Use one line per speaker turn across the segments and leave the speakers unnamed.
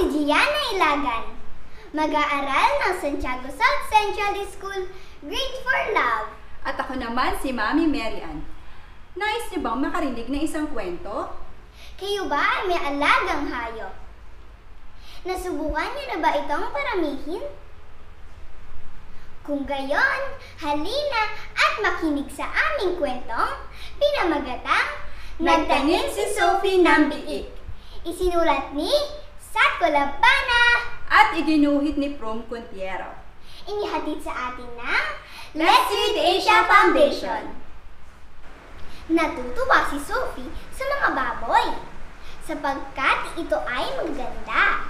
si Gianna Ilagan, mag-aaral ng Santiago South Central School, Grade 4 Love.
At ako naman si Mami Mary Ann. Nais niyo bang makarinig ng isang kwento?
Kayo ba ay may alagang hayop? Nasubukan niyo na ba itong paramihin? Kung gayon, halina at makinig sa aming kwentong pinamagatang Nagtanim si Sophie ng Biik. Isinulat ni Sat Colabana
At iginuhit ni Prom Contiero.
Inihatid sa atin ng Let's Read Asia Foundation. Natutuwa si Sophie sa mga baboy sapagkat ito ay maganda.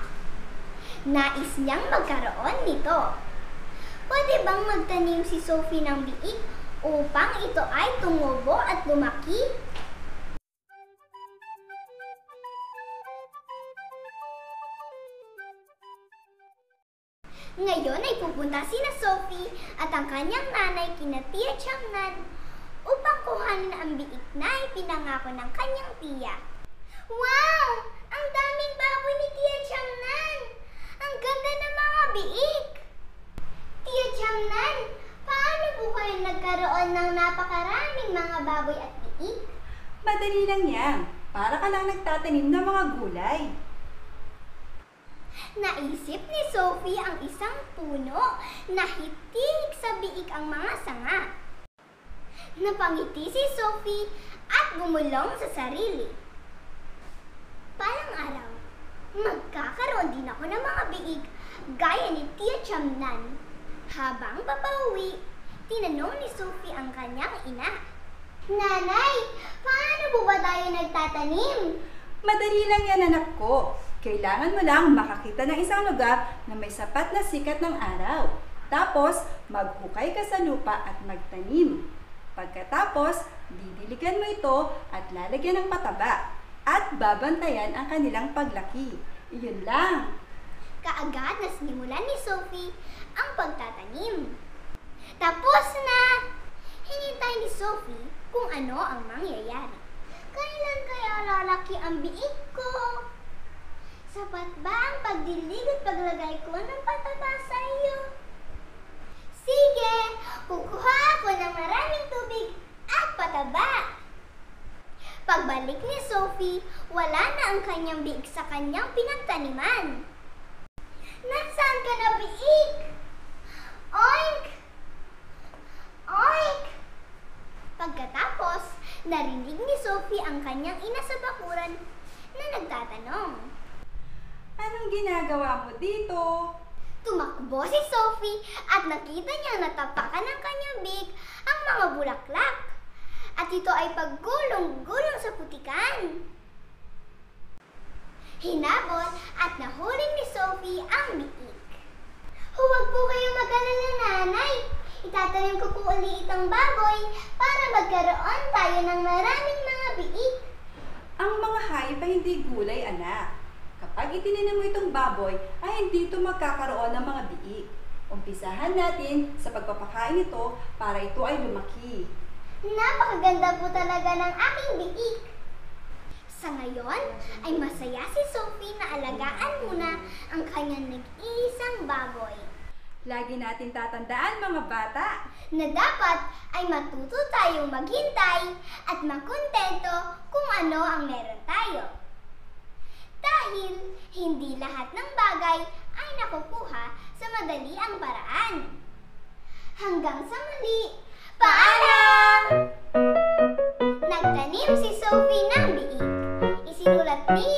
Nais niyang magkaroon nito. Pwede bang magtanim si Sophie ng biik upang ito ay tumubo at lumaki? Ngayon ay pupunta sina Sophie at ang kanyang nanay kina Tia Changnan upang kuhanin ang biik na ipinangako ng kanyang tiya. Wow! Ang daming baboy ni Tia Changnan! Ang ganda ng mga biik! Tia Changnan, paano po kayo nagkaroon ng napakaraming mga baboy at biik?
Madali lang yan. Para ka lang nagtatanim ng mga gulay.
Naisip ni Sophie ang isang puno na hitilik sa biik ang mga sanga. Napangiti si Sophie at bumulong sa sarili. Parang araw, magkakaroon din ako ng mga biik gaya ni Tia Chamnan. Habang papauwi, tinanong ni Sophie ang kanyang ina. Nanay, paano po ba tayo nagtatanim?
Madali lang yan, anak ko. Kailangan mo lang makakita ng isang lugar na may sapat na sikat ng araw. Tapos, maghukay ka sa lupa at magtanim. Pagkatapos, didiligan mo ito at lalagyan ng pataba. At babantayan ang kanilang paglaki. Iyon lang.
Kaagad na sinimulan ni Sophie ang pagtatanim. Tapos na! Hinintay ni Sophie kung ano ang mangyayari. Kailan kaya lalaki ang biik ko? Sapat ba ang pagdilig at paglagay ko ng pataba sa iyo? Sige, kukuha ako ng maraming tubig at pataba. Pagbalik ni Sophie, wala na ang kanyang biik sa kanyang pinagtaniman. Nasaan ka na, biik? Oink! Oink! Pagkatapos, narinig ni Sophie ang kanyang ina sa bakuran na nagtatanong.
Anong ginagawa mo dito?
Tumakbo si Sophie at nakita niyang natapakan ng kanyang biik ang mga bulaklak. At ito ay paggulong-gulong sa putikan. Hinabol at nahulog ni Sophie ang biik. Huwag po kayong mag-alala, nanay. Itatanim ko po ulit itong baboy para magkaroon tayo ng maraming mga biik.
Ang mga hayop ay hindi gulay, anak. Kapag itinanim mo itong baboy, ay hindi ito magkakaroon ng mga biik. Umpisahan natin sa pagpapakain ito para ito ay lumaki.
Napakaganda po talaga ng aking biik. Sa ngayon, ay masaya si Sophie na alagaan muna ang kanyang nag-iisang baboy.
Lagi natin tatandaan, mga bata,
Na dapat ay matuto tayong maghintay at makontento kung ano ang meron tayo. Dahil hindi lahat ng bagay ay nakukuha sa madali ang paraan. Hanggang sa muli, paalam! Nagtanim si Sophie ng biik. Isinulat ni